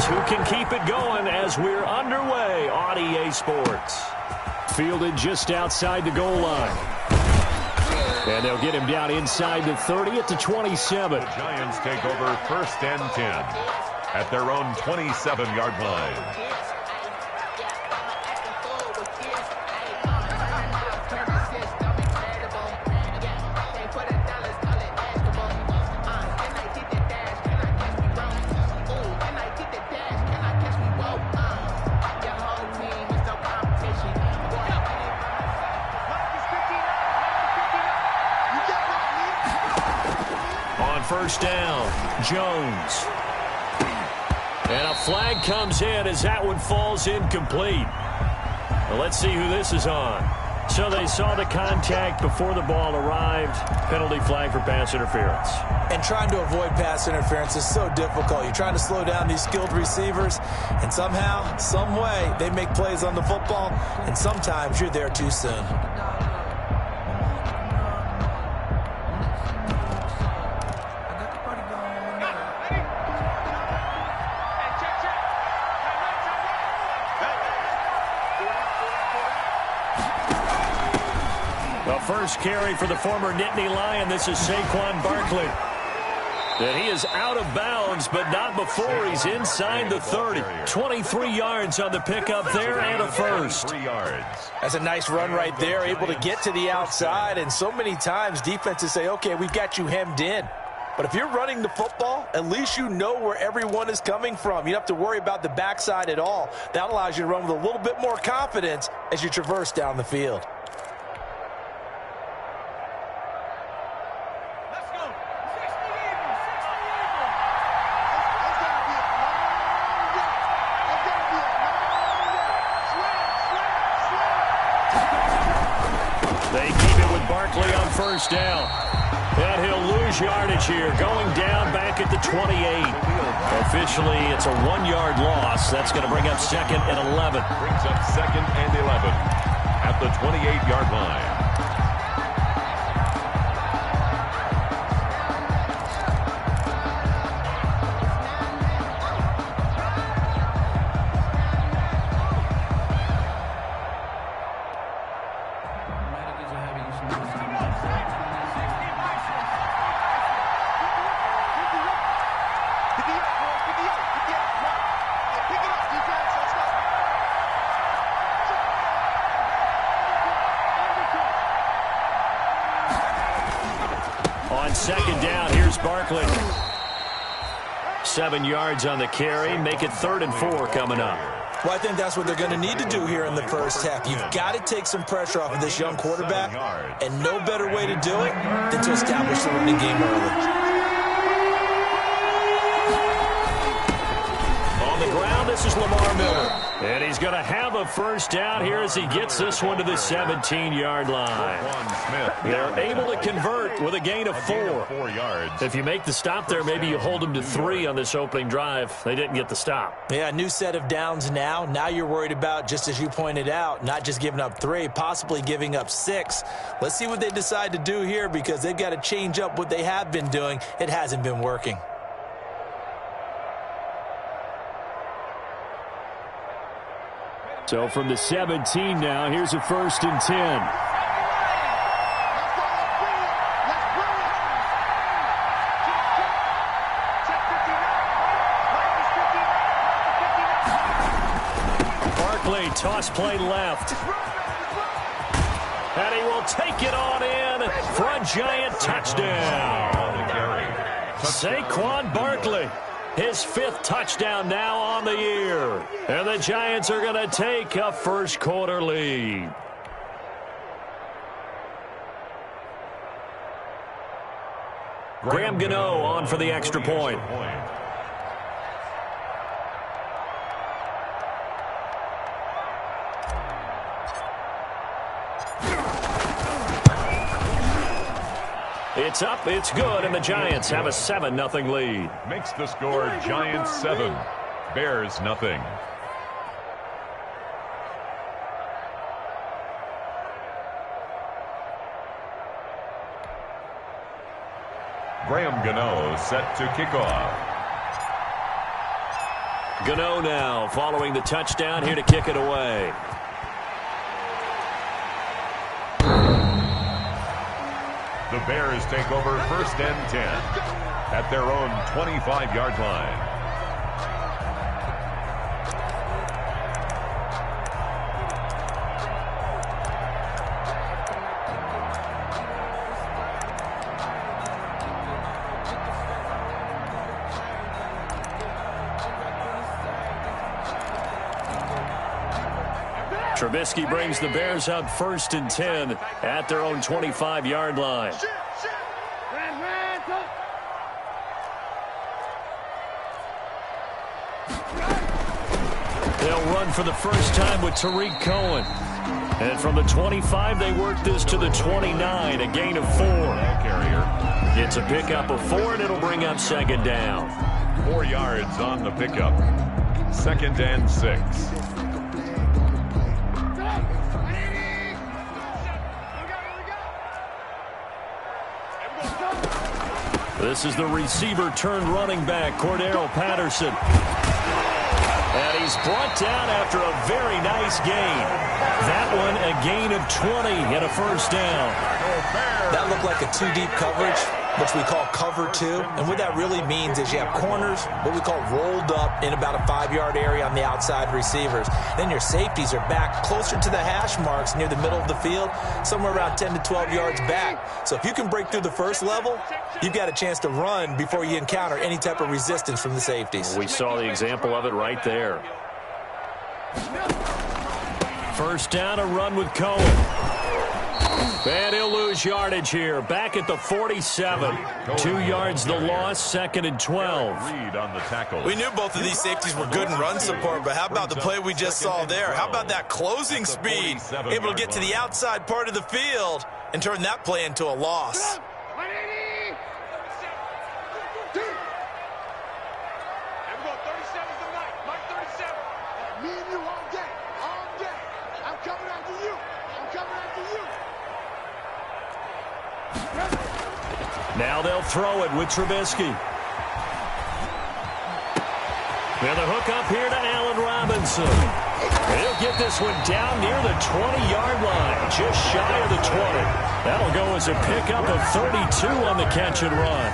who can keep it going as we're underway on EA Sports. Fielded just outside the goal line. And they'll get him down inside the 30 at the 27. The Giants take over 1st and 10 at their own 27-yard line. First down, Jones. And a flag comes in as that one falls incomplete. Well, let's see who this is on. So they saw the contact before the ball arrived. Penalty flag for pass interference. And trying to avoid pass interference is so difficult. You're trying to slow down these skilled receivers, and somehow, some way, they make plays on the football, and sometimes you're there too soon. First carry for the former Nittany Lion. This is Saquon Barkley. And he is out of bounds, but not before he's inside the 30. 23 yards on the pickup there and a first. 3 yards. That's a nice run right there, able to get to the outside. And so many times defenses say, okay, we've got you hemmed in. But if you're running the football, at least you know where everyone is coming from. You don't have to worry about the backside at all. That allows you to run with a little bit more confidence as you traverse down the field. First down. And he'll lose yardage here. Going down back at the 28. Officially, it's a 1-yard loss. That's going to bring up 2nd and 11. Brings up 2nd and 11 at the 28-yard line. Second down, here's Barkley. 7 yards on the carry. Make it 3rd and 4 coming up. Well, I think that's what they're going to need to do here in the first half. You've got to take some pressure off of this young quarterback, and no better way to do it than to establish the running game early. On the ground, this is Lamar Miller. And he's going to have a first down here as he gets this one to the 17-yard line. They're able to convert with a gain of 4. 4 yards. If you make the stop there, maybe you hold them to 3 on this opening drive. They didn't get the stop. Yeah, new set of downs now. Now you're worried about, just as you pointed out, not just giving up 3, possibly giving up 6. Let's see what they decide to do here because they've got to change up what they have been doing. It hasn't been working. So from the 17 now, here's a 1st and 10. Barkley, toss play left. And he will take it on in for a Giant touchdown. Saquon Barkley. His 5th touchdown now on the year. And the Giants are going to take a first-quarter lead. Graham Gano on for the extra point. It's up, it's good, and the Giants have a 7-0 lead. Makes the score Giants 7, Bears nothing. Graham Gano set to kick off. Gano now following the touchdown here to kick it away. The Bears take over 1st and 10 at their own 25-yard line. Trubisky brings the Bears up 1st and 10 at their own 25-yard line. They'll run for the first time with Tariq Cohen. And from the 25, they work this to the 29, a gain of 4. Carrier It's a pickup of 4, and it'll bring up 2nd down. 4 yards on the pickup. 2nd and 6. This is the receiver turned running back, Cordero Patterson. And he's brought down after a very nice gain. That one a gain of 20 and a 1st down. That looked like a 2-deep coverage, which we call cover 2. And what that really means is you have corners, what we call rolled up in about a 5-yard area on the outside receivers. Then your safeties are back closer to the hash marks near the middle of the field, somewhere around 10 to 12 yards back. So if you can break through the first level, you've got a chance to run before you encounter any type of resistance from the safeties. We saw the example of it right there. 1st down, a run with Cohen. And he'll lose yardage here. Back at the 47. 2 yards the loss, 2nd and 12. Reed on the tackle. We knew both of these safeties were good in run support, but how about the play we just saw there? How about that closing speed? Able to get to the outside part of the field and turn that play into a loss. Now they'll throw it with Trubisky. And the hook up here to Allen Robinson. He'll get this one down near the 20-yard line, just shy of the 20. That'll go as a pickup of 32 on the catch and run.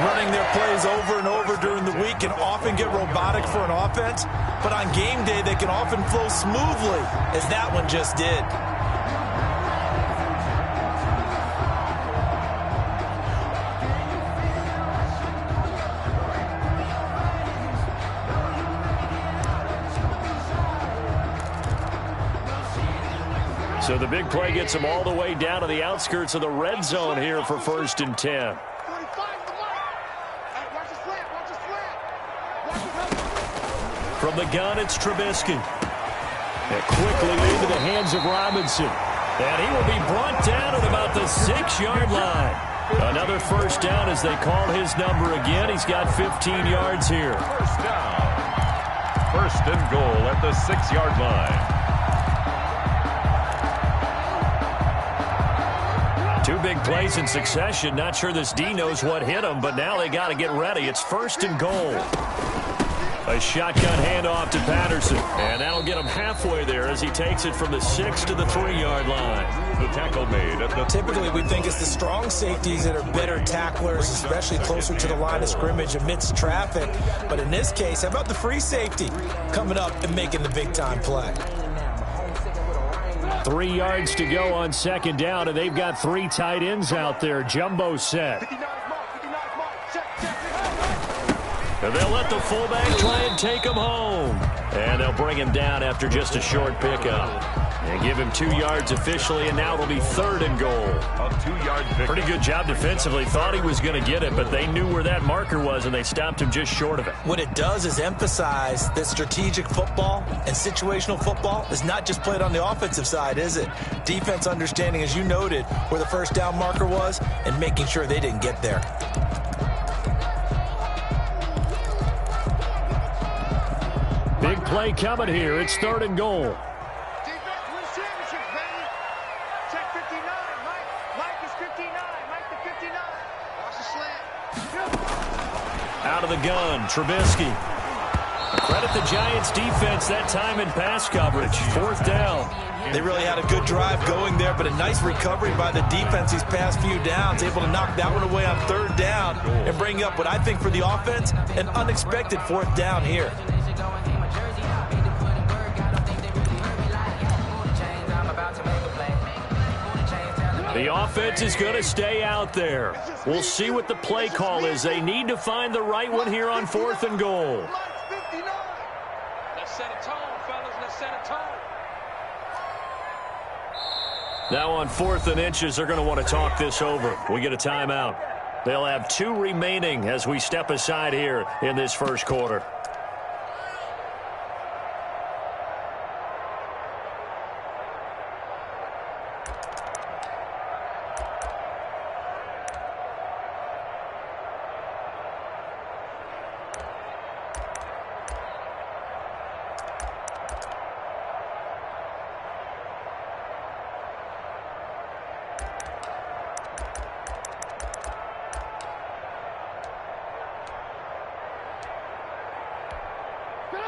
Running their plays over and over during the week can often get robotic for an offense, but on game day they can often flow smoothly, as that one just did. So the big play gets them all the way down to the outskirts of the red zone here for 1st and 10. From the gun, it's Trubisky. And quickly into the hands of Robinson. And he will be brought down at about the 6-yard line. Another 1st down as they call his number again. He's got 15 yards here. 1st down. 1st and goal at the 6-yard line. 2 big plays in succession. Not sure this D knows what hit him, but now they got to get ready. It's 1st and goal. A shotgun handoff to Patterson. And that'll get him halfway there as he takes it from the 6 to the 3-yard line. The tackle made at the... Typically, we think it's the strong safeties that are better tacklers, especially closer to the line of scrimmage amidst traffic. But in this case, how about the free safety coming up and making the big-time play? 3 yards to go on 2nd down, and they've got 3 tight ends out there. Jumbo set. And they'll let the fullback try and take him home. And they'll bring him down after just a short pickup. And give him 2 yards officially, and now it'll be 3rd and goal. A 2-yard pickup. Pretty good job defensively. Thought he was going to get it, but they knew where that marker was, and they stopped him just short of it. What it does is emphasize that strategic football and situational football is not just played on the offensive side, is it? Defense understanding, as you noted, where the 1st down marker was and making sure they didn't get there. Big play coming here. It's 3rd and goal. Out of the gun, Trubisky. Credit the Giants defense that time in pass coverage. 4th down. They really had a good drive going there, but a nice recovery by the defense these past few downs, able to knock that one away on 3rd down and bring up what I think for the offense, an unexpected 4th down here. The offense is going to stay out there. We'll see what the play call is. They need to find the right one here on 4th and goal. Let's set a tone, fellas. Let's set a tone. Now on 4th and inches, they're going to want to talk this over. We get a timeout. They'll have 2 remaining as we step aside here in this first quarter.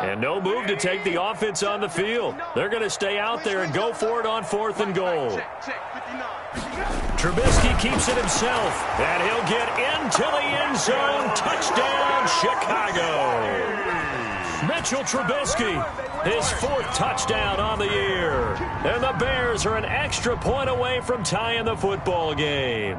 And no move to take the offense on the field. They're going to stay out there and go for it on 4th and goal. Trubisky keeps it himself, and he'll get into the end zone. Touchdown, Chicago. Mitchell Trubisky, his 4th touchdown on the year. And the Bears are an extra point away from tying the football game.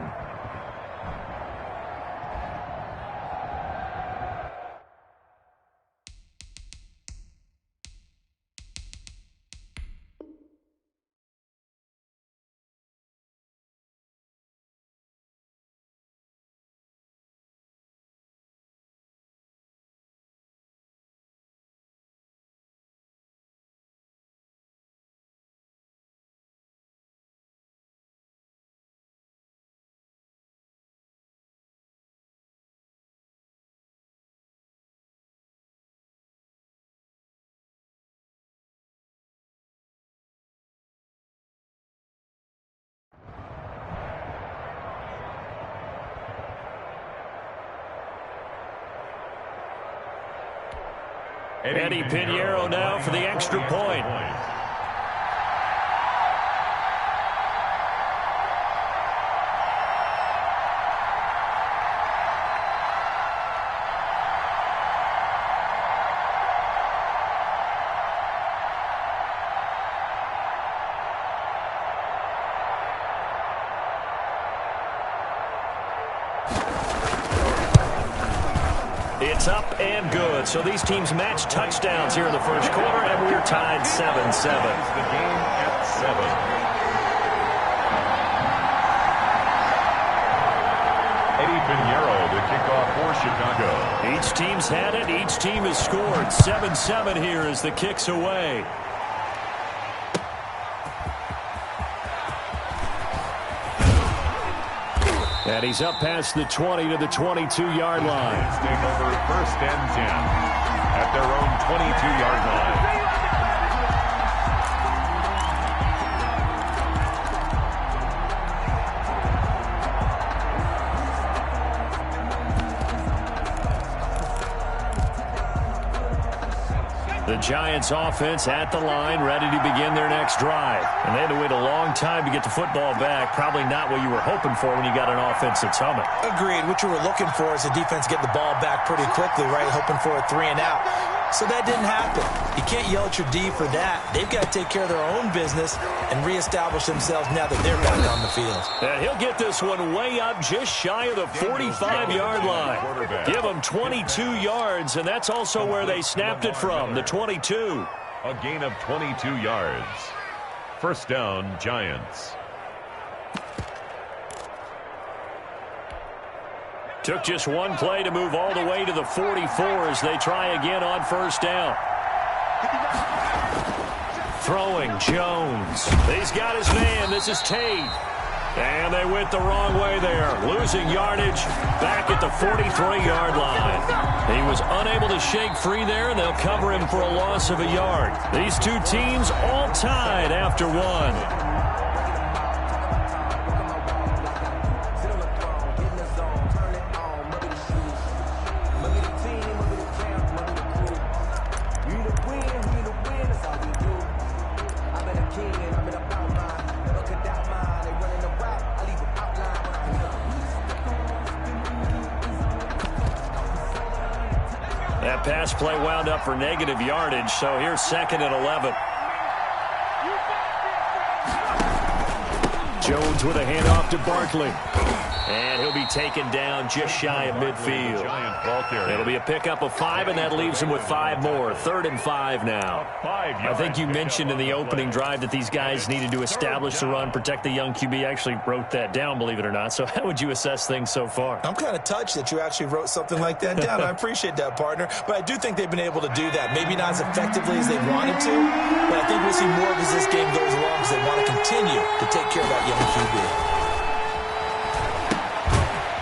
Eddie Pinheiro now for the extra point. It's up and good. So these teams match touchdowns here in the first quarter, and we're tied 7-7. The game at 7. Eddie Pinheiro, the kickoff for Chicago. Each team's had it. Each team has scored. 7-7 here as the kick's away. And he's up past the 20 to the 22-yard line. Take over 1st and 10 at their own 22-yard line. The Giants offense at the line, ready to begin their next drive. And they had to wait a long time to get the football back. Probably not what you were hoping for when you got an offense that's humming. Agreed. What you were looking for is the defense get the ball back pretty quickly, right? Hoping for a 3 and out. So that didn't happen. You can't yell at your D for that. They've got to take care of their own business and reestablish themselves now that they're back on the field. And he'll get this one way up just shy of the 45-yard line. Give them 22 yards, and that's also where they snapped it from, the 22. A gain of 22 yards. 1st down, Giants. Took just one play to move all the way to the 44 as they try again on 1st down. Throwing Jones. He's got his man. This is Tate. And they went the wrong way there. Losing yardage back at the 43-yard line. He was unable to shake free there, and they'll cover him for a loss of a yard. These two teams all tied after one. That pass play wound up for negative yardage, so here's 2nd and 11. Jones with a handoff to Barkley. And he'll be taken down just shy of midfield. It'll be a pickup of 5, and that leaves him with 5 more. 3rd and 5 now. I think you mentioned in the opening drive that these guys needed to establish the run, protect the young QB. I actually wrote that down, believe it or not. So how would you assess things so far? I'm kind of touched that you actually wrote something like that down. I appreciate that, partner. But I do think they've been able to do that. Maybe not as effectively as they wanted to, but I think we'll see more of as this game goes along because they want to continue to take care of that young QB.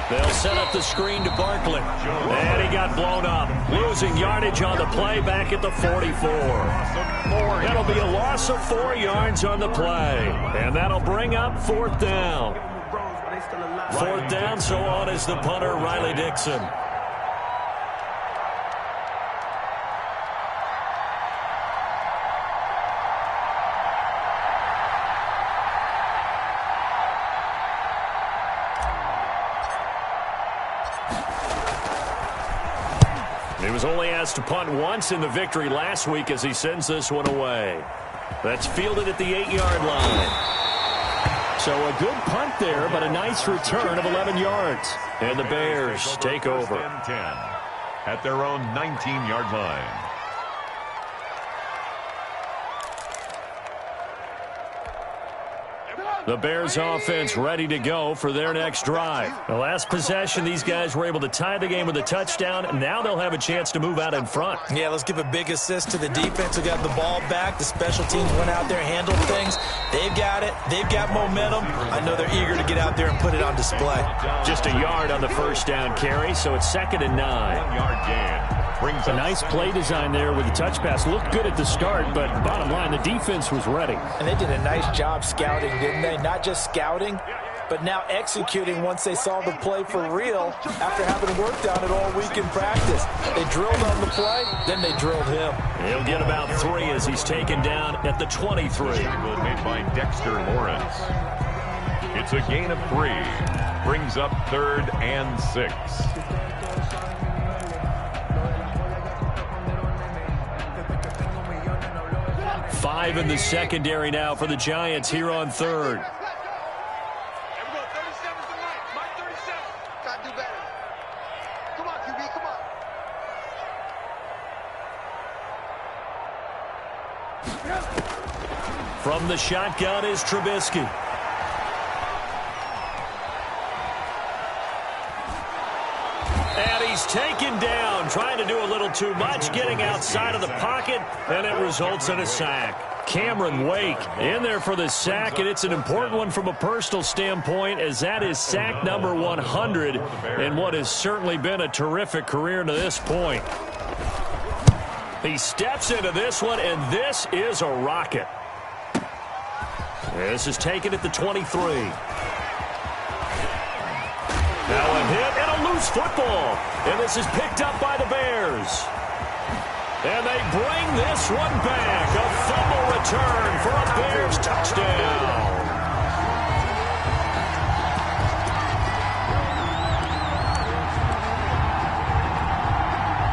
They'll set up the screen to Barkley. And he got blown up. Losing yardage on the play back at the 44. That'll be a loss of 4 yards on the play. And that'll bring up 4th down. 4th down, so on is the punter, Riley Dixon. He was only asked to punt once in the victory last week as he sends this one away. That's fielded at the 8-yard line. So a good punt there, but a nice return of 11 yards. And the Bears take over. 10 at their own 19-yard line. The Bears offense ready to go for their next drive. The last possession, these guys were able to tie the game with a touchdown. Now they'll have a chance to move out in front. Yeah, let's give a big assist to the defense who got the ball back. The special teams went out there, handled things. They've got it. They've got momentum. I know they're eager to get out there and put it on display. Just a yard on the first down carry, so it's 2nd and 9. 1-yard gain. A nice play design there with the touch pass. Looked good at the start, but bottom line, the defense was ready. And they did a nice job scouting, didn't they? Not just scouting, but now executing once they saw the play for real after having worked on it all week in practice. They drilled on the play, then they drilled him. He'll get about 3 as he's taken down at the 23. Tackle made by Dexter Lawrence. It's a gain of 3. Brings up 3rd and 6. Five in the secondary now for the Giants here on 3rd. From the shotgun is Trubisky. And he's taken down, trying to do a little too much, getting outside of the pocket, and it results in a sack. Cameron Wake in there for the sack, and it's an important one from a personal standpoint, as that is sack number 100 in what has certainly been a terrific career to this point. He steps into this one, and this is a rocket. This is taken at the 23. Now a hit and a loose football. And this is picked up by the Bears. And they bring this one back. A fumble return for a Bears touchdown.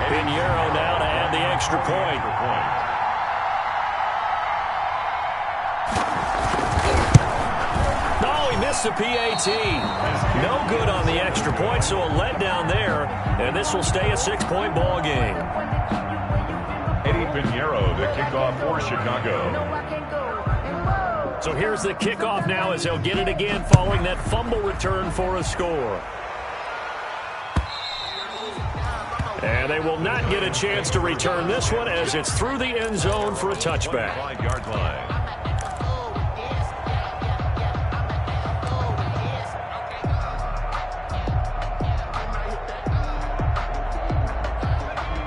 Pinheiro now to add the extra point. The PAT. No good on the extra point, so a letdown there, and this will stay a 6-point ball game. Eddie Pinheiro to kick off for Chicago. So here's the kickoff now as they'll get it again following that fumble return for a score. And they will not get a chance to return this one as it's through the end zone for a touchback. 5-yard line.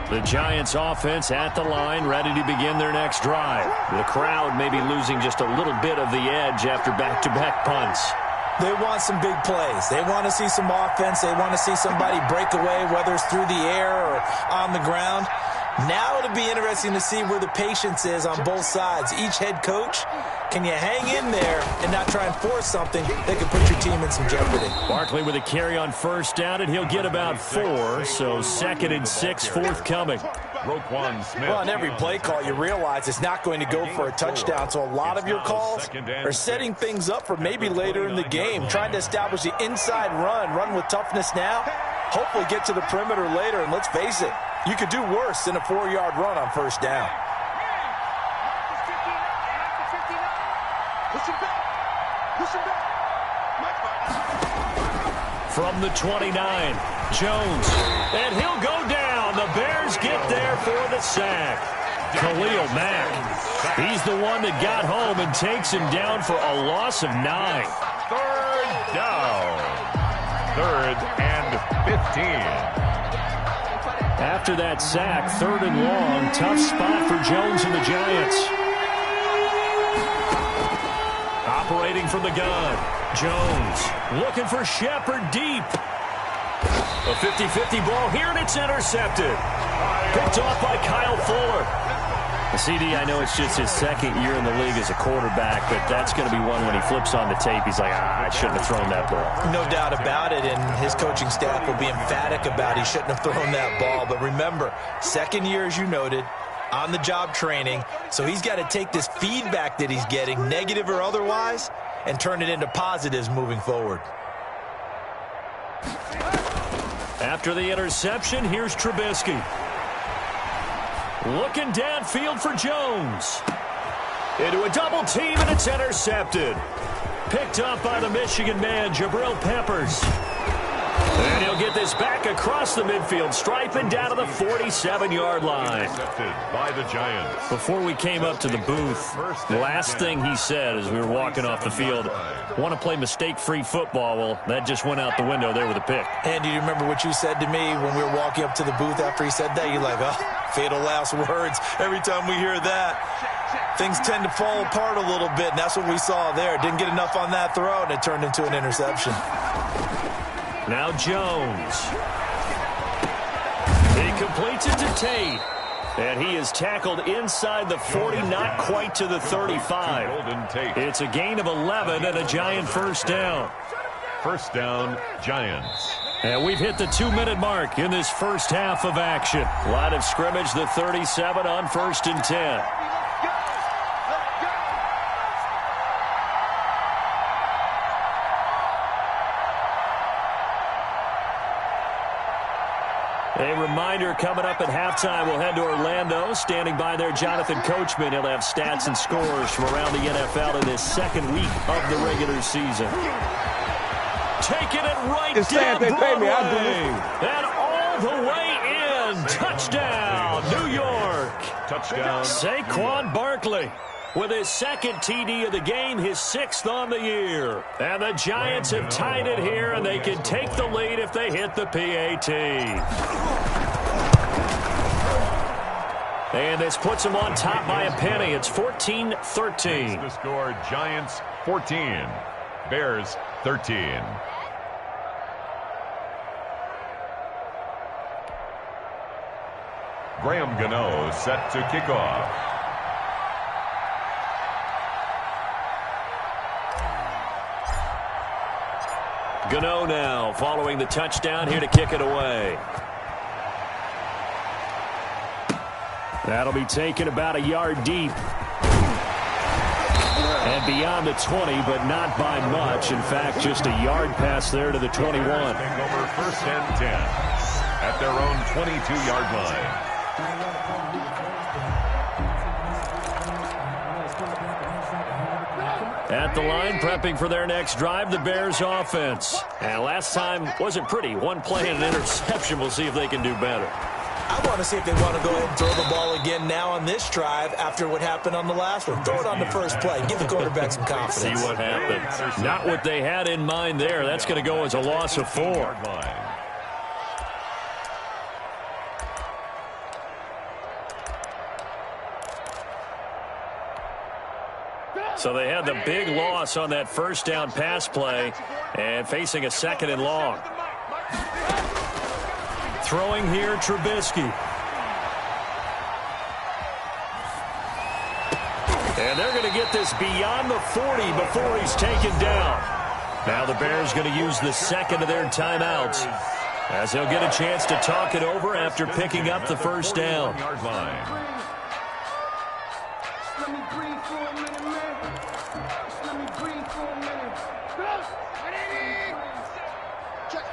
The Giants offense at the line, ready to begin their next drive. The crowd may be losing just a little bit of the edge after back-to-back punts. They want some big plays. They want to see some offense. They want to see somebody break away, whether it's through the air or on the ground. Now it'll be interesting to see where the patience is on both sides. Each head coach, can you hang in there and not try and force something that could put your team in some jeopardy? Barkley with a carry on first down, and he'll get about 4, so 2nd and 6 forthcoming. Smith. Well, on every play call, you realize it's not going to go for a touchdown, so a lot of your calls are setting things up for maybe later in the game, trying to establish the inside run with toughness now, hopefully get to the perimeter later, and let's face it, you could do worse than a 4-yard run on first down. From the 29, Jones, and he'll go down. The Bears get there for the sack. Khalil Mack, he's the one that got home and takes him down for a loss of 9. Third down. 3rd and 15. After that sack, 3rd and long, tough spot for Jones and the Giants. Operating from the gun, Jones looking for Shepard deep. A 50-50 ball here, and it's intercepted. Picked off by Kyle Fuller. CD, I know it's just his 2nd year in the league as a quarterback, but that's going to be one when he flips on the tape. He's like, I shouldn't have thrown that ball. No doubt about it, and his coaching staff will be emphatic about he shouldn't have thrown that ball. But remember, 2nd year, as you noted, on-the-job training, so he's got to take this feedback that he's getting, negative or otherwise, and turn it into positives moving forward. After the interception, here's Trubisky. Looking downfield for Jones. Into a double team, and it's intercepted. Picked up by the Michigan man, Jabril Peppers. And he'll get this back across the midfield stripe and down to the 47-yard line. Intercepted by the Giants. Before we came up to the booth, the last thing he said as we were walking off the field, want to play mistake-free football. Well, that just went out the window there with a pick. And do you remember what you said to me when we were walking up to the booth after he said that? You're like, oh, fatal last words. Every time we hear that, things tend to fall apart a little bit, and that's what we saw there. Didn't get enough on that throw, and it turned into an interception. Now Jones. He completes it to Tate. And he is tackled inside the 40, not quite to the 35. It's a gain of 11 and a Giant first down. First down, Giants. And we've hit the 2-minute mark in this first half of action. Line of scrimmage, the 37 on 1st and 10. A reminder, coming up at halftime, we'll head to Orlando. Standing by there, Jonathan Coachman. He'll have stats and scores from around the NFL in this 2nd week of the regular season. Taking it right down Broadway. And all the way in. Touchdown, New York. Touchdown. Saquon Barkley with his 2nd TD of the game, his 6th on the year. And the Giants have tied it here, and they can take the lead if they hit the PAT. And this puts them on top by a penny. It's 14-13. The score, Giants 14, Bears 13. Graham Gano set to kick off. Gano now following the touchdown here to kick it away. That'll be taken about a yard deep. And beyond the 20, but not by much. In fact, just a yard pass there to the 21. Over 1st and 10 at their own 22-yard line. At the line, prepping for their next drive, the Bears offense. And last time wasn't pretty. One play and an interception. We'll see if they can do better. I want to see if they want to go ahead and throw the ball again now on this drive after what happened on the last one. Throw it on the first play. Give the quarterback some confidence. See what happens. Not what they had in mind there. That's going to go as a loss of 4. So they had the big loss on that first down pass play and facing a 2nd and long. Throwing here, Trubisky. And they're going to get this beyond the 40 before he's taken down. Now the Bears going to use the 2nd of their timeouts. As he'll get a chance to talk it over after picking up the first down. Yard line. Let me breathe for a minute, man. Let me breathe for a minute. Check.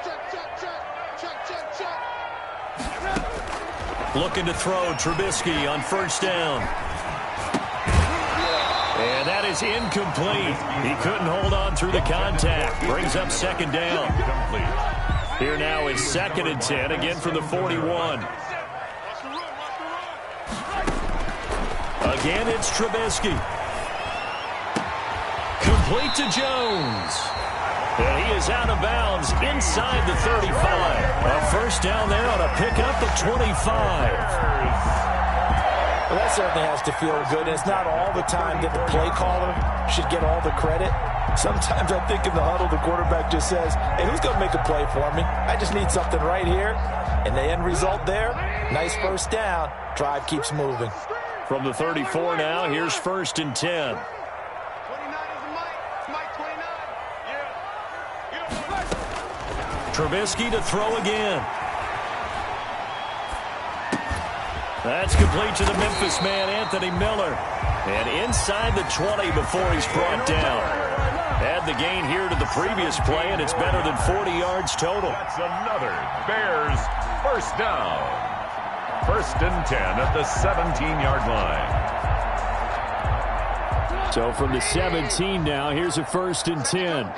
Looking to throw Trubisky on first down. And that is incomplete. He couldn't hold on through the contact. Brings up second down. Here now is 2nd and 10, again from the 41. Again, it's Trubisky. Complete to Jones. And he is out of bounds inside the 35. A first down there on a pickup at 25. Well, that certainly has to feel good. And it's not all the time that the play caller should get all the credit. Sometimes I think in the huddle, the quarterback just says, hey, who's going to make a play for me? I just need something right here. And the end result there, nice first down. Drive keeps moving. From the 34 now, here's 1st and 10. Trubisky to throw again. That's complete to the Memphis man, Anthony Miller. And inside the 20 before he's brought down. Add the gain here to the previous play, and it's better than 40 yards total. That's another Bears first down. 1st and 10 at the 17-yard line. So from the 17 now, here's a 1st and 10.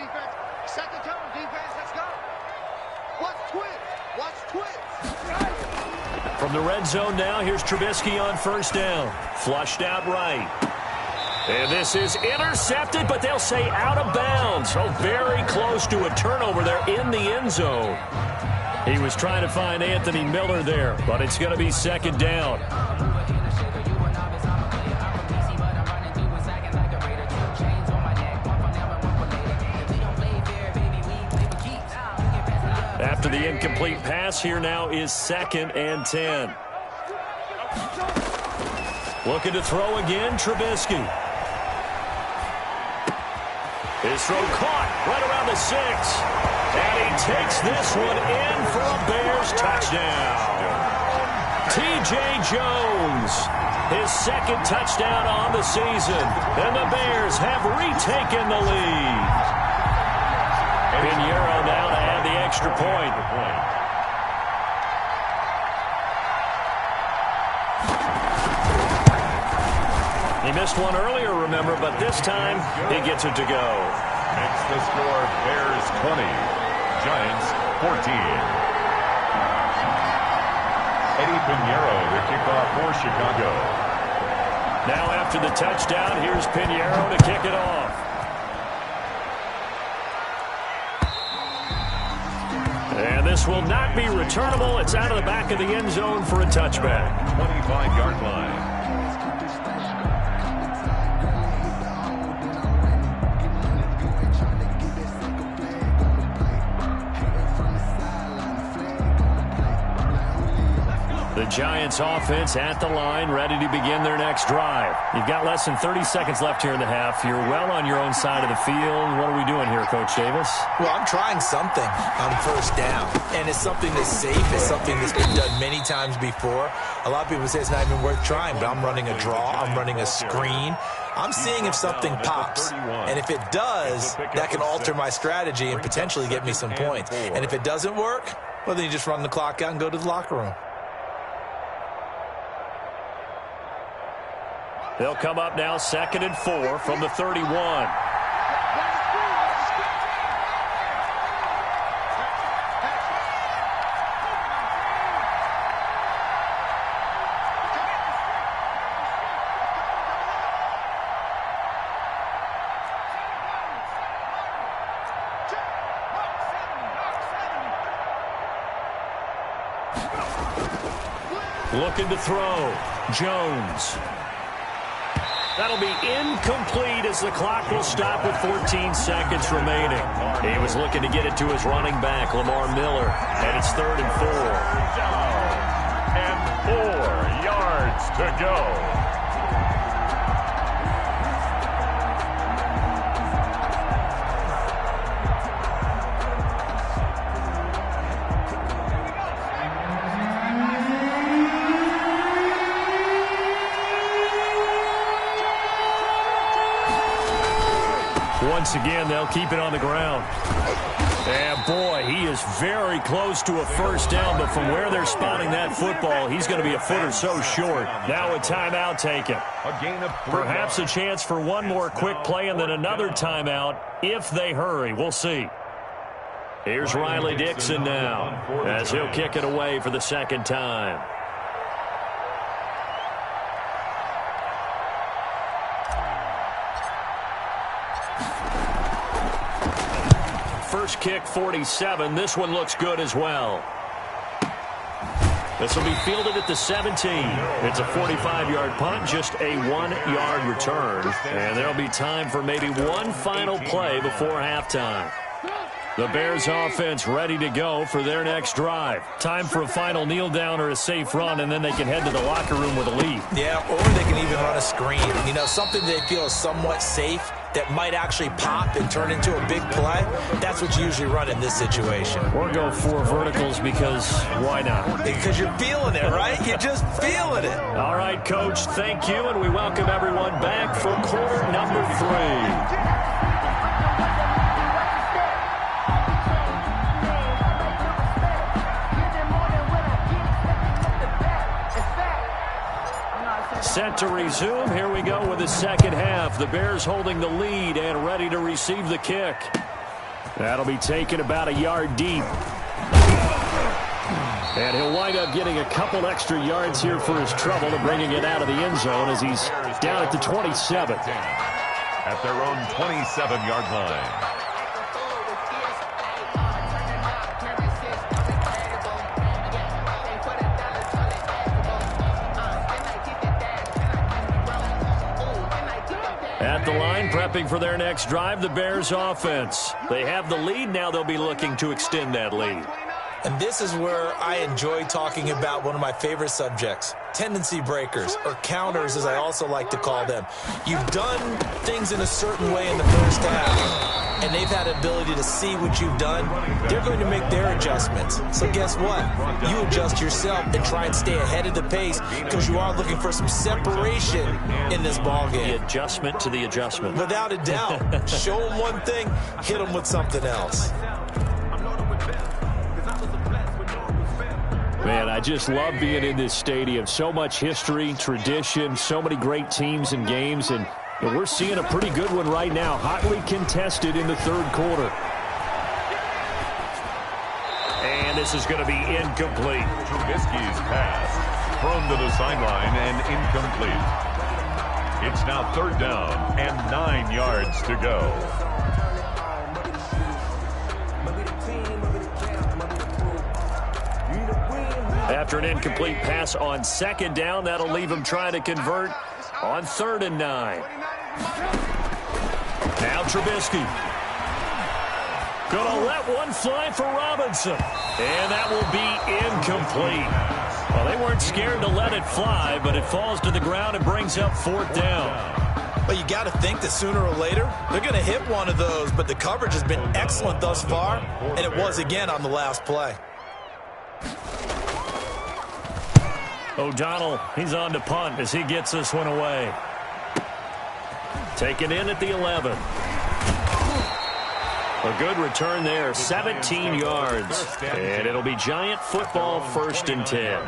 From the red zone now, here's Trubisky on first down. Flushed out right. And this is intercepted, but they'll say out of bounds. So very close to a turnover there in the end zone. He was trying to find Anthony Miller there, but it's going to be 2nd down. After the incomplete pass, here now is 2nd and 10. Looking to throw again, Trubisky. His throw caught right around the 6. And he takes this one in for a Bears touchdown. T.J. Jones, his 2nd touchdown on the season. And the Bears have retaken the lead. Pinheiro now to add the extra point. He missed one earlier, remember, but this time he gets it to go. Makes the score Bears 20, Giants 14. Eddie Pinheiro, the kickoff for Chicago. Now after the touchdown, here's Pinheiro to kick it off. And this will not be returnable. It's out of the back of the end zone for a touchback. 25-yard line. The Giants offense at the line, ready to begin their next drive. You've got less than 30 seconds left here in the half. You're well on your own side of the field. What are we doing here, Coach Davis? Well, I'm trying something on first down, and it's something that's safe. It's something that's been done many times before. A lot of people say it's not even worth trying, but I'm running a draw. I'm running a screen. I'm seeing if something pops, and if it does, that can alter my strategy and potentially get me some points. And if it doesn't work, well, then you just run the clock out and go to the locker room. They'll come up now 2nd and 4 from the 31. Looking to throw. Jones. That'll be incomplete as the clock will stop with 14 seconds remaining. He was looking to get it to his running back, Lamar Miller, and it's 3rd and 4. And 4 yards to go. Once again, they'll keep it on the ground. And, boy, he is very close to a first down, but from where they're spotting that football, he's going to be a foot or so short. Now a timeout taken. Perhaps a chance for one more quick play and then another timeout if they hurry. We'll see. Here's Riley Dixon now as he'll kick it away for the second time. First kick, 47. This one looks good as well. This will be fielded at the 17. It's a 45-yard punt, just a 1-yard return. And there'll be time for maybe one final play before halftime. The Bears offense ready to go for their next drive. Time for a final kneel down or a safe run, and then they can head to the locker room with a lead. Yeah, or they can even run a screen. You know, something they feel is somewhat safe that might actually pop and turn into a big play. That's what you usually run in this situation. Or go 4 verticals because why not? Because you're feeling it, right? You're just feeling it. All right, Coach, thank you, and we welcome everyone back for quarter number 3. Set to resume. Here we go with the second half. The Bears holding the lead and ready to receive the kick. That'll be taken about a yard deep. And he'll wind up getting a couple extra yards here for his trouble to bringing it out of the end zone as he's down at the 27. At their own 27-yard line. At the line, prepping for their next drive, the Bears offense. They have the lead. Now they'll be looking to extend that lead. And this is where I enjoy talking about one of my favorite subjects, tendency breakers, or counters as I also like to call them. You've done things in a certain way in the first half, and they've had the ability to see what you've done. They're going to make their adjustments. So guess what? You adjust yourself and try and stay ahead of the pace because you are looking for some separation in this ball game. The adjustment to the adjustment. Without a doubt. Show them one thing, hit them with something else. Man, I just love being in this stadium. So much history, tradition, so many great teams and games, and we're seeing a pretty good one right now, hotly contested in the third quarter. And this is going to be incomplete. Trubisky's pass thrown to the sideline and incomplete. It's now third down and 9 yards to go. After an incomplete pass on second down, that'll leave him trying to convert on 3rd and 9. Now Trubisky. Gonna let one fly for Robinson. And that will be incomplete. Well, they weren't scared to let it fly, but it falls to the ground and brings up 4th down. Well, you got to think that sooner or later, they're going to hit one of those, but the coverage has been excellent thus far, and it was again on the last play. O'Donnell, he's on to punt as he gets this one away. Taken in at the 11. A good return there, 17 yards. And it'll be Giant football, 1st and 10.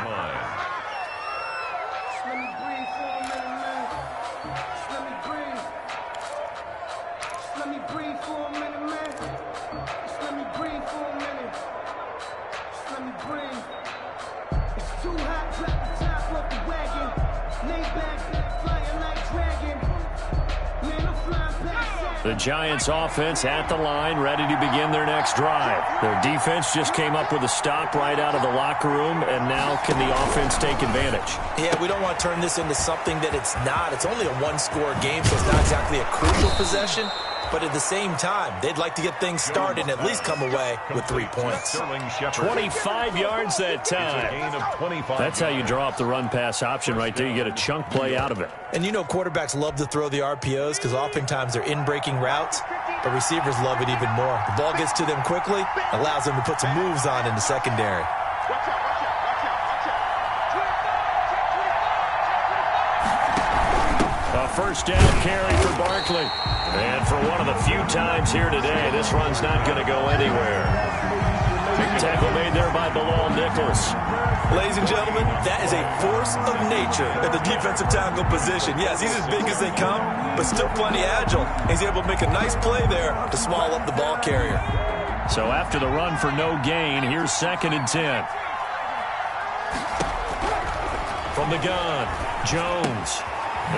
The Giants offense at the line, ready to begin their next drive. Their defense just came up with a stop right out of the locker room, and now can the offense take advantage? Yeah, we don't want to turn this into something that it's not. It's only a one-score game, so it's not exactly a crucial possession. But at the same time, they'd like to get things started and at least come away with 3 points. 25 yards that time. That's how you draw up the run-pass option right there. You get a chunk play out of it. And you know quarterbacks love to throw the RPOs because oftentimes they're in-breaking routes, but receivers love it even more. The ball gets to them quickly, allows them to put some moves on in the secondary. A first down carry for Barkley. And for one of the few times here today, this run's not going to go anywhere. Big tackle made there by Bilal Nicholas. Ladies and gentlemen, that is a force of nature at the defensive tackle position. Yes, he's as big as they come, but still plenty agile. He's able to make a nice play there to small up the ball carrier. So after the run for no gain, here's 2nd and 10. From the gun, Jones.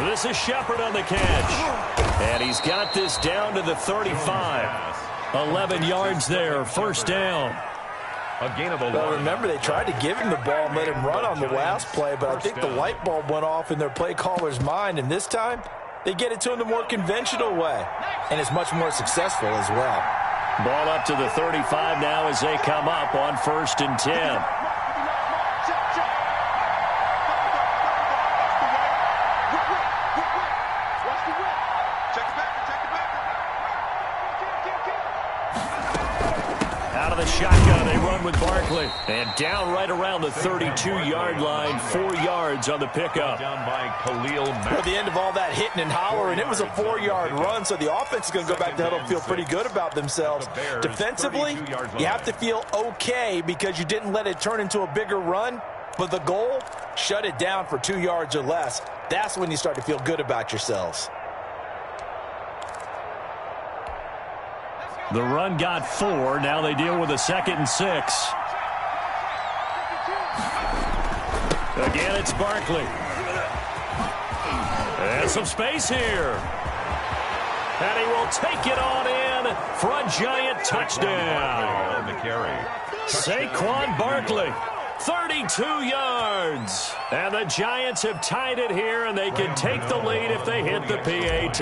This is Shepard on the catch. And he's got this down to the 35. 11 yards there, first down. Well, remember, they tried to give him the ball and let him run on the last play, but I think the light bulb went off in their play caller's mind, and this time they get it to him the more conventional way, and it's much more successful as well. Ball up to the 35 now as they come up on 1st and 10. Shotgun, they run with Barkley. And down right around the 32-yard line, 4 yards on the pickup. Down by Khalil Mack. At the end of all that hitting and hollering, it was a 4-yard run, so the offense is going to go back to huddle and feel pretty good about themselves. Defensively, you have to feel okay because you didn't let it turn into a bigger run, but the goal, shut it down for 2 yards or less. That's when you start to feel good about yourselves. The run got 4. Now they deal with a 2nd and 6. Again, it's Barkley. And some space here. And he will take it on in for a giant touchdown. Saquon Barkley, 32 yards. And the Giants have tied it here, and they can take the lead if they hit the PAT.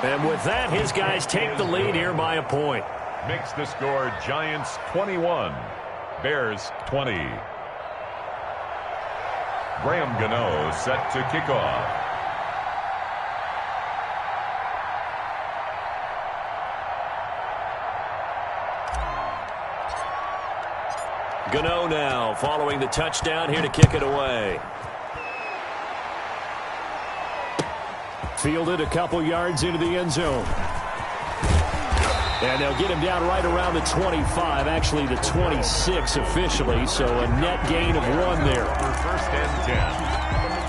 And with that, his guys take the lead here by a point. Makes the score Giants 21, Bears 20. Graham Gano set to kick off. Gano now following the touchdown here to kick it away. Fielded a couple yards into the end zone. And they'll get him down right around the 25, actually the 26 officially, so a net gain of 1 there. First and 10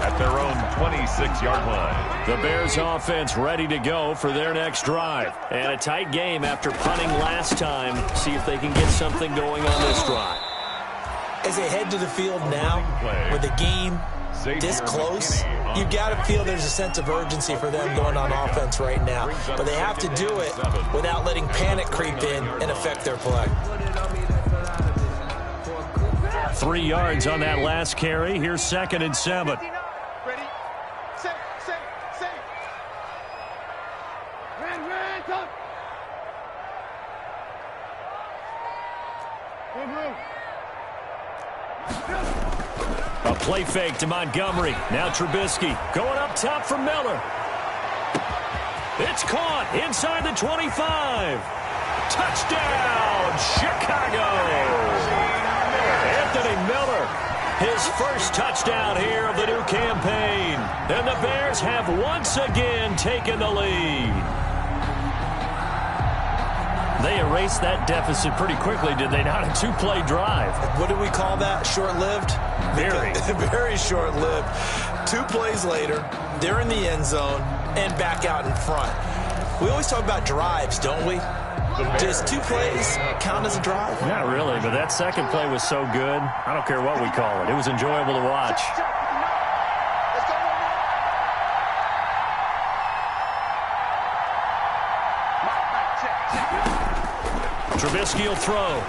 at their own 26-yard line. The Bears offense ready to go for their next drive. And a tight game after punting last time. See if they can get something going on this drive. As they head to the field now, with the game this close, you got to feel there's a sense of urgency for them going on offense right now. But they have to do it without letting panic creep in and affect their play. 3 yards on that last carry. Here's 2nd and 7. Ready, set, set. Ran, come. A play fake to Montgomery. Now Trubisky going up top for Miller. It's caught inside the 25. Touchdown, Chicago. Anthony Miller, his first touchdown here of the new campaign. And the Bears have once again taken the lead. They erased that deficit pretty quickly, did they not? A 2-play drive. What do we call that? Short-lived? Very. Very short-lived. 2 plays later, they're in the end zone and back out in front. We always talk about drives, don't we? Does 2 plays count as a drive? Not really, but that second play was so good. I don't care what we call it. It was enjoyable to watch. Trubisky will throw.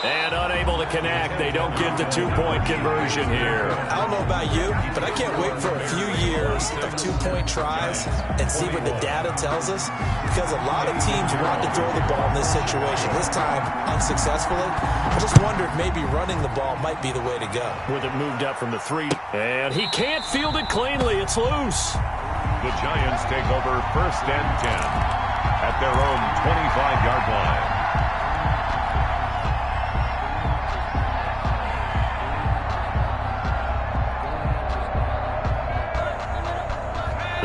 And unable to connect. They don't get the 2-point conversion here. I don't know about you, but I can't wait for a few years of 2-point tries and see what the data tells us, because a lot of teams want to throw the ball in this situation. This time, unsuccessfully. I just wonder if maybe running the ball might be the way to go. With it moved up from the 3. And he can't field it cleanly. It's loose. The Giants take over first and 10 at their own 25-yard line.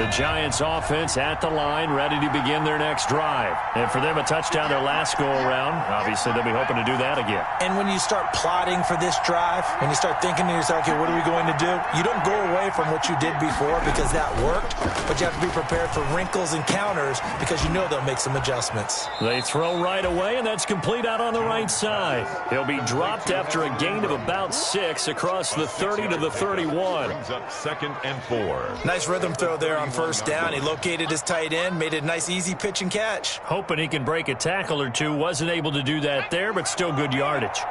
The Giants offense at the line, ready to begin their next drive. And for them, a touchdown their last go-around. Obviously, they'll be hoping to do that again. And when you start plotting for this drive, when you start thinking to yourself, okay, what are we going to do? You don't go away from what you did before because that worked, but you have to be prepared for wrinkles and counters because you know they'll make some adjustments. They throw right away, and that's complete out on the right side. He'll be dropped after a gain of about 6 across the 30 to the 31. Brings up 2nd and 4. Nice rhythm throw there on first down. He located his tight end, made it a nice easy pitch and catch. Hoping he can break a tackle or two. Wasn't able to do that there, but still good yardage.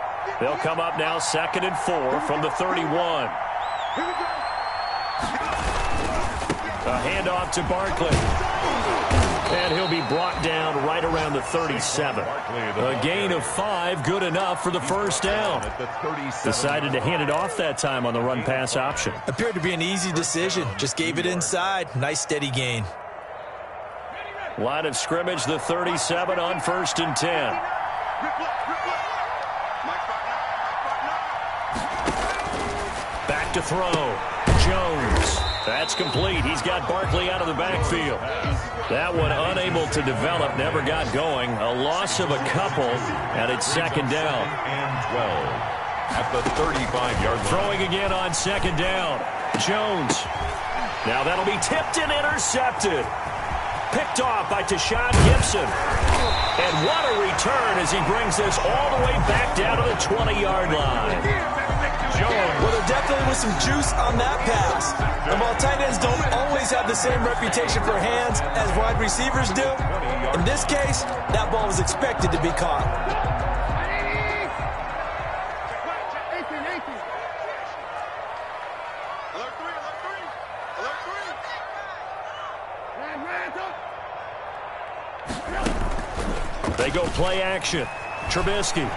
They'll come up now 2nd and 4 from the 31. A handoff to Barkley. And he'll be brought down right around the 37. A gain of 5, good enough for the first down. Decided to hand it off that time on the run-pass option. Appeared to be an easy decision. Just gave it inside. Nice steady gain. Line of scrimmage, the 37 on 1st and 10. Back to throw. Jones. That's complete. He's got Barkley out of the backfield. That one unable to develop, never got going. A loss of a couple, and it's 2nd down. And 12 at the 35-yard line. Throwing again on 2nd down. Jones. Now that'll be tipped and intercepted. Picked off by Tashawn Gibson. And what a return as he brings this all the way back down to the 20-yard line. Jones. Well, there definitely was some juice on that pass. And while tight ends don't always have the same reputation for hands as wide receivers do, in this case, that ball was expected to be caught. They go play action. Trubisky.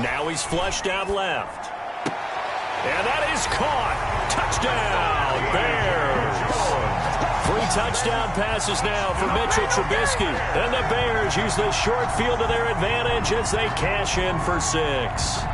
Now he's flushed out left. And that is caught. Touchdown, Bears. 3 touchdown passes now for Mitchell Trubisky. And the Bears use the short field to their advantage as they cash in for 6.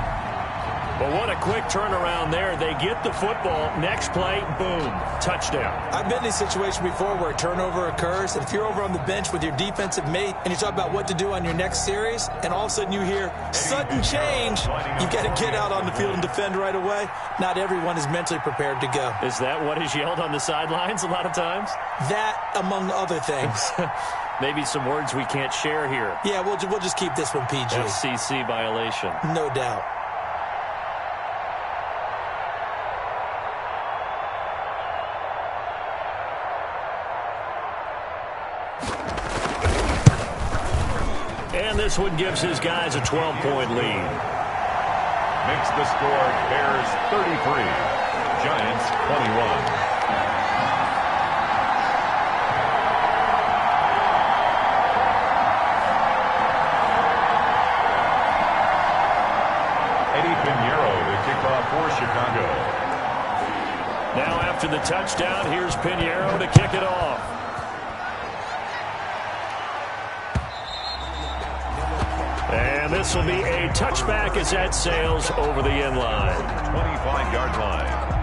But what a quick turnaround there. They get the football. Next play, boom, touchdown. I've been in a situation before where a turnover occurs, and if you're over on the bench with your defensive mate and you talk about what to do on your next series, and all of a sudden you hear sudden change, you've got to get out on the field and defend right away. Not everyone is mentally prepared to go. Is that what is yelled on the sidelines a lot of times? That, among other things. Maybe some words we can't share here. Yeah, we'll just keep this one PG. FCC violation. No doubt. And this one gives his guys a 12-point lead. Makes the score Bears 33, Giants 21. For Chicago. Now after the touchdown, here's Pinheiro to kick it off. And this will be a touchback as that sails over the end line. 25-yard line.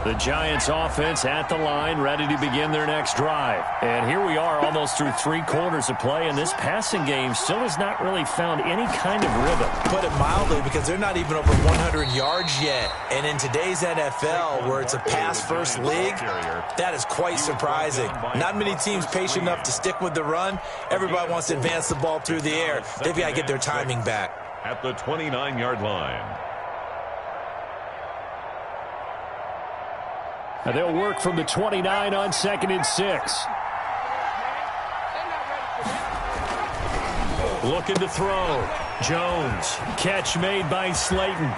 The Giants offense at the line, ready to begin their next drive. And here we are almost through 3 quarters of play, and this passing game still has not really found any kind of rhythm. Put it mildly, because they're not even over 100 yards yet. And in today's NFL, where it's a pass-first league, that is quite surprising. Not many teams patient enough to stick with the run. Everybody wants to advance the ball through the air. They've got to get their timing back. At the 29-yard line. And they'll work from the 29 on 2nd and 6. Looking to throw. Jones. Catch made by Slayton.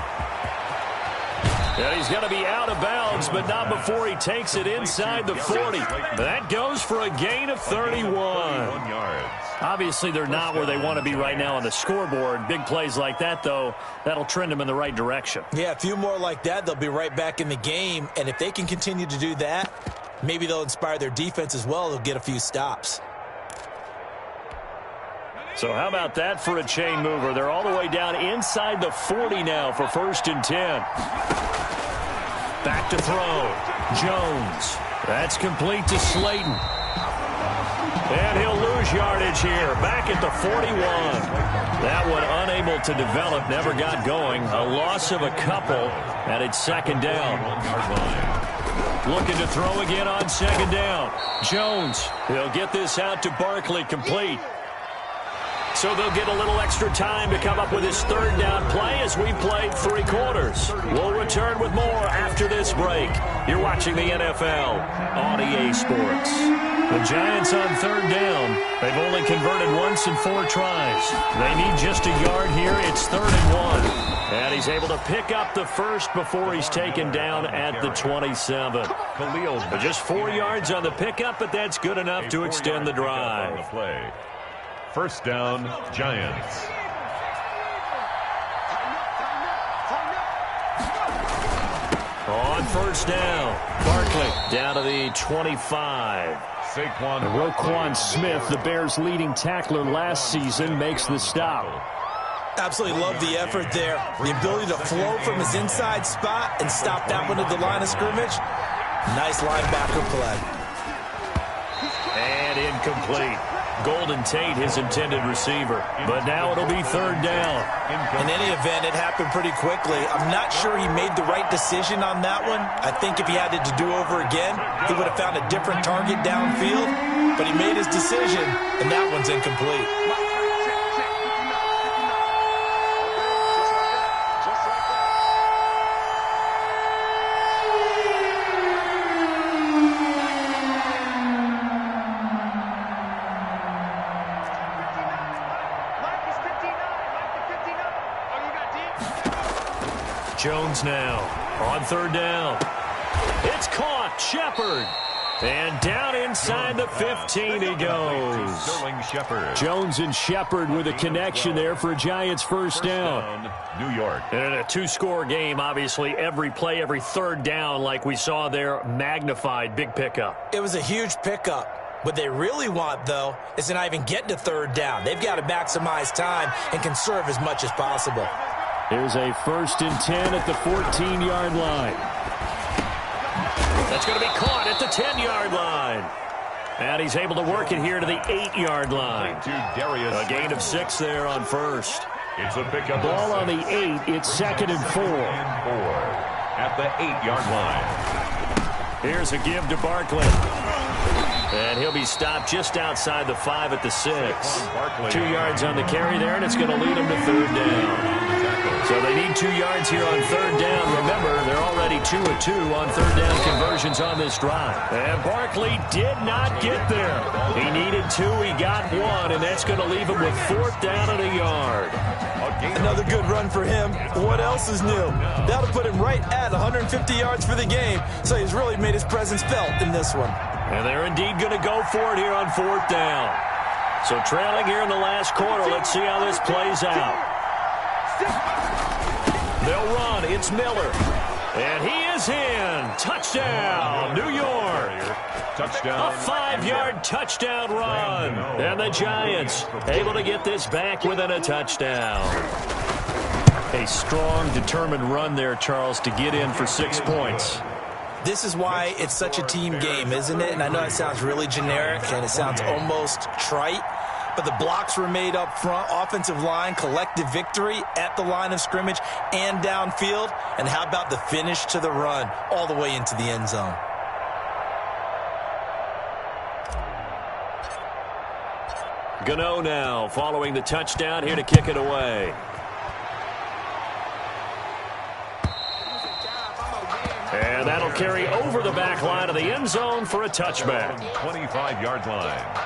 And he's going to be out of bounds, but not before he takes it inside the 40. That goes for a gain of 31. 31 yards. Obviously, they're not where they want to be right now on the scoreboard. Big plays like that, though, that'll trend them in the right direction. Yeah, a few more like that, they'll be right back in the game. And if they can continue to do that, maybe they'll inspire their defense as well. They'll get a few stops. So how about that for a chain mover? They're all the way down inside the 40 now for 1st and 10. Back to throw. Jones. That's complete to Slayton. And he'll lose yardage here. Back at the 41. That one unable to develop. Never got going. A loss of a couple. And it's 2nd down. Looking to throw again on 2nd down. Jones. He'll get this out to Barkley, complete. So they'll get a little extra time to come up with his 3rd down play as we played 3 quarters. We'll return with more after this break. You're watching the NFL on EA Sports. The Giants on 3rd down. They've only converted once in 4 tries. They need just a yard here. It's 3rd and 1. And he's able to pick up the first before he's taken down at the 27. Just 4 yards on the pickup, but that's good enough to extend the drive. 1st down, Giants. On 1st down, Barkley down to the 25. Roquan Smith, the Bears' leading tackler last season, makes the stop. Absolutely love the effort there. The ability to flow from his inside spot and stop that one at the line of scrimmage. Nice linebacker play. And incomplete. Golden Tate, his intended receiver. But now it'll be 3rd down. In any event, it happened pretty quickly. I'm not sure he made the right decision on that one. I think if he had it to do over again, he would have found a different target downfield. But he made his decision, and that one's incomplete. Jones now on 3rd down. It's caught. Shepard. And down inside the 15 he goes. Jones and Shepard with a connection there for Giants' 1st down. New York. And in a 2-score game, obviously every play, every 3rd down, like we saw there, magnified. Big pickup. It was a huge pickup. What they really want, though, is to not even get to 3rd down. They've got to maximize time and conserve as much as possible. Here's a 1st and 10 at the 14-yard line. That's going to be caught at the 10-yard line. And he's able to work it here to the 8-yard line. A gain of 6 there on 1st. It's a pickup. Ball on the 8. It's 2nd and 4. At the 8-yard line. Here's a give to Barkley. And he'll be stopped just outside the 5 at the 6. 2 yards on the carry there, and it's going to lead him to 3rd down. So they need 2 yards here on 3rd down. Remember, they're already 2 of 2 on 3rd down conversions on this drive. And Barkley did not get there. He needed 2. He got 1, and that's going to leave him with 4th down and a yard. Another good run for him. What else is new? That'll put him right at 150 yards for the game. So he's really made his presence felt in this one. And they're indeed going to go for it here on 4th down. So trailing here in the last quarter. Let's see how this plays out. They'll run. It's Miller. And he is in. Touchdown, New York. Touchdown. A 5-yard touchdown run. And the Giants able to get this back within a touchdown. A strong, determined run there, Charles, to get in for 6 points. This is why it's such a team game, isn't it? And I know it sounds really generic and it sounds almost trite, but the blocks were made up front, offensive line, collective victory at the line of scrimmage and downfield. And how about the finish to the run all the way into the end zone? Gano now following the touchdown here to kick it away. And that'll carry over the back line of the end zone for a touchback. 25-yard line.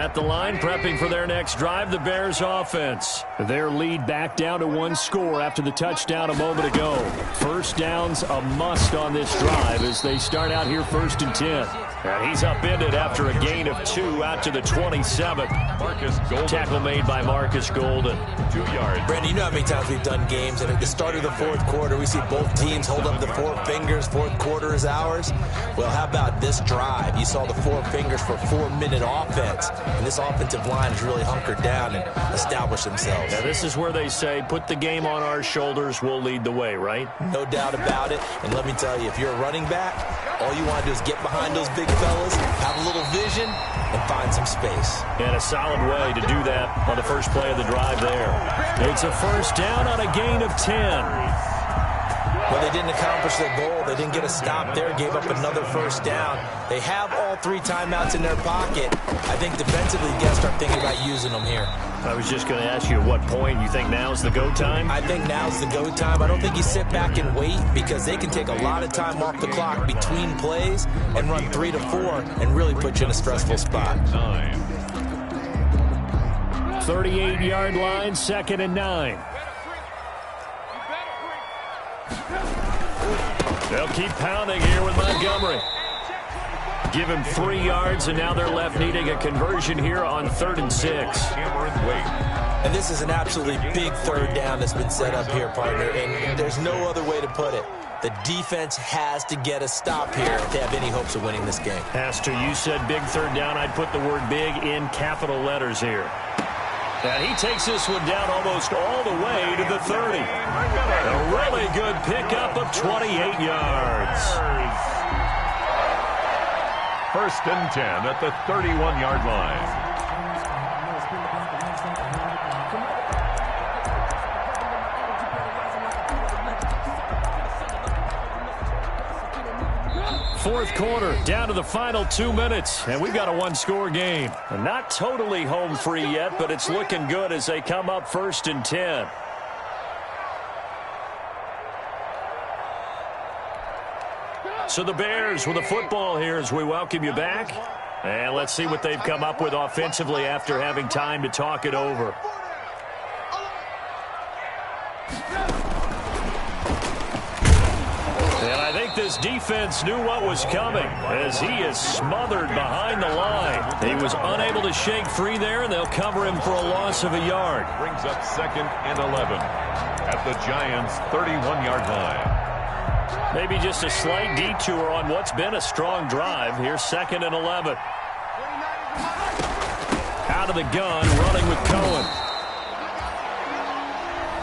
At the line, prepping for their next drive, the Bears offense. Their lead back down to 1 score after the touchdown a moment ago. First down's a must on this drive as they start out here 1st and 10. And he's upended after a gain of 2 out to the 27. Marcus Golden. Tackle made by Marcus Golden. 2 yards. Brandon, you know how many times we've done games, and at the start of the 4th quarter, we see both teams hold up the 4 fingers, 4th quarter is ours. Well, how about this drive? You saw the 4 fingers for 4-minute offense, and this offensive line has really hunkered down and established themselves. Now, this is where they say, put the game on our shoulders, we'll lead the way, right? No doubt about it, and let me tell you, if you're a running back, all you want to do is get behind those big fellas, have a little vision, and find some space. And a solid way to do that on the first play of the drive there. It's a first down on a gain of 10. Well, they didn't accomplish their goal. They didn't get a stop there, gave up another first down. They have all 3 timeouts in their pocket. I think defensively, guys start thinking about using them here. I was just going to ask you at what point you think now's the go time? I think now's the go time. I don't think you sit back and wait because they can take a lot of time off the clock between plays and run 3 to 4 and really put you in a stressful spot. 38-yard line, 2nd and 9. They'll keep pounding here with Montgomery. Give him 3 yards, and now they're left needing a conversion here on 3rd and 6. And this is an absolutely big 3rd down that's been set up here, partner, and there's no other way to put it. The defense has to get a stop here if they have any hopes of winning this game. Pastor, you said big 3rd down. I'd put the word big in capital letters here. And he takes this one down almost all the way to the 30. A really good pickup of 28 yards. 1st and 10 at the 31-yard line. Fourth quarter, down to the final 2 minutes, and we've got a 1-score game. Not totally home free yet, but it's looking good as they come up 1st and 10. So the Bears with the football here as we welcome you back. And let's see what they've come up with offensively after having time to talk it over. And I think this defense knew what was coming as he is smothered behind the line. He was unable to shake free there, and they'll cover him for a loss of a yard. Brings up 2nd and 11 at the Giants' 31-yard line. Maybe just a slight detour on what's been a strong drive. Here's 2nd and 11. Out of the gun, running with Cohen.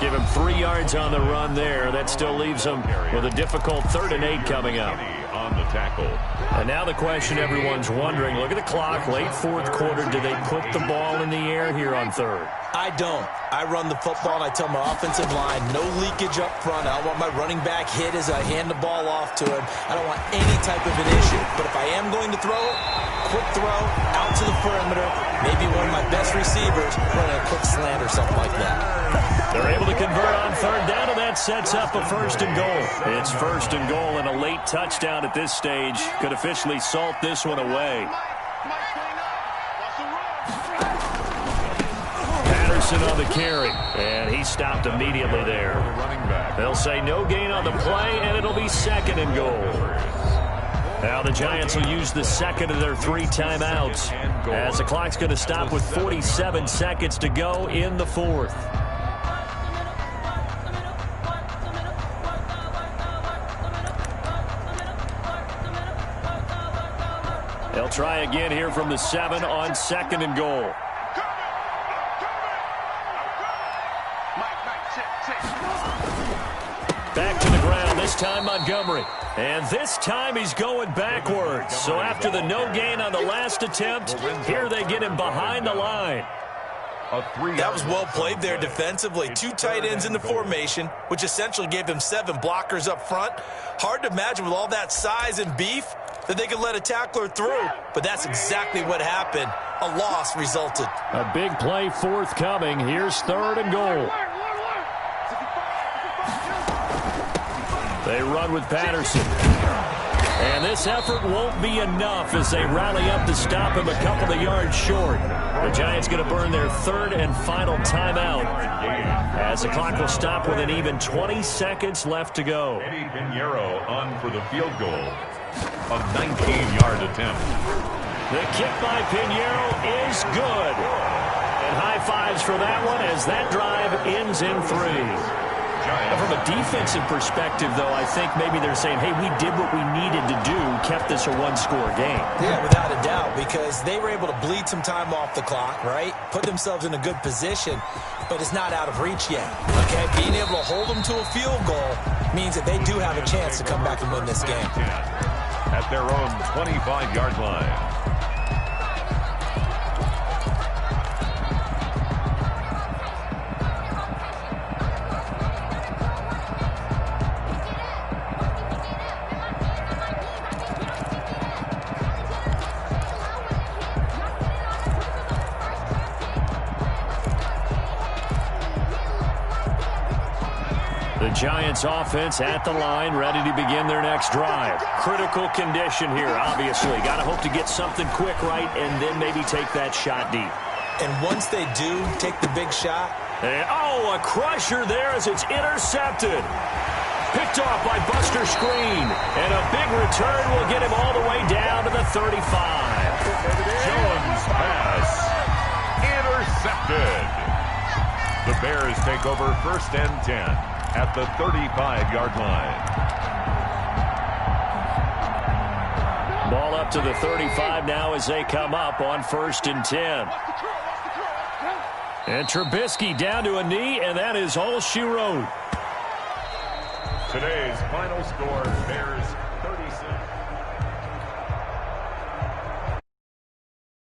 Give him 3 yards on the run there. That still leaves him with a difficult 3rd and 8 coming up. On the tackle. And now the question everyone's wondering, look at the clock, late 4th quarter. Do they put the ball in the air here on 3rd? I don't. I run the football, and I tell my offensive line, no leakage up front. I don't want my running back hit as I hand the ball off to him. I don't want any type of an issue. But if I am going to throw it, quick throw, out to the perimeter, maybe one of my best receivers running a quick slant or something like that. They're able to convert on 3rd down, and that sets up a 1st and goal. It's 1st and goal, and a late touchdown at this stage could officially salt this one away. Patterson on the carry, and he stopped immediately there. They'll say no gain on the play, and it'll be 2nd and goal. Now the Giants will use the 2nd of their 3 timeouts as the clock's going to stop with 47 seconds to go in the 4th. They'll try again here from the 7 on 2nd and goal. Back to the ground, this time Montgomery. And this time he's going backwards. So after the no gain on the last attempt, here they get him behind the line. That was well played there defensively. 2 tight ends in the formation, which essentially gave them 7 blockers up front. Hard to imagine with all that size and beef that they could let a tackler through, but that's exactly what happened. A loss resulted. A big play forthcoming. Here's 3rd and goal. They run with Patterson. And this this effort won't be enough as they rally up to stop him a couple of yards short. The Giants going to burn their third and final timeout as the clock will stop with an even 20 seconds left to go. Eddie Pinheiro on for the field goal, a 19-yard attempt. The kick by Pinheiro is good. And high fives for that one as that drive ends in 3. From a defensive perspective, though, I think maybe they're saying, hey, we did what we needed to do, kept this a one-score game. Yeah, without a doubt, because they were able to bleed some time off the clock, right? Put themselves in a good position, but it's not out of reach yet, okay? Being able to hold them to a field goal means that they do have a chance to come back and win this game. At their own 25-yard line. The Giants offense at the line, ready to begin their next drive. Critical condition here, obviously. Got to hope to get something quick right and then maybe take that shot deep. And once they do take the big shot. And, oh, a crusher there as it's intercepted. Picked off by Buster Screen. And a big return will get him all the way down to the 35. Jones pass. Intercepted. The Bears take over 1st and 10. At the 35-yard line. Ball up to the 35 now as they come up on 1st and 10. And Trubisky down to a knee, and that is all she wrote. Today's final score, Bears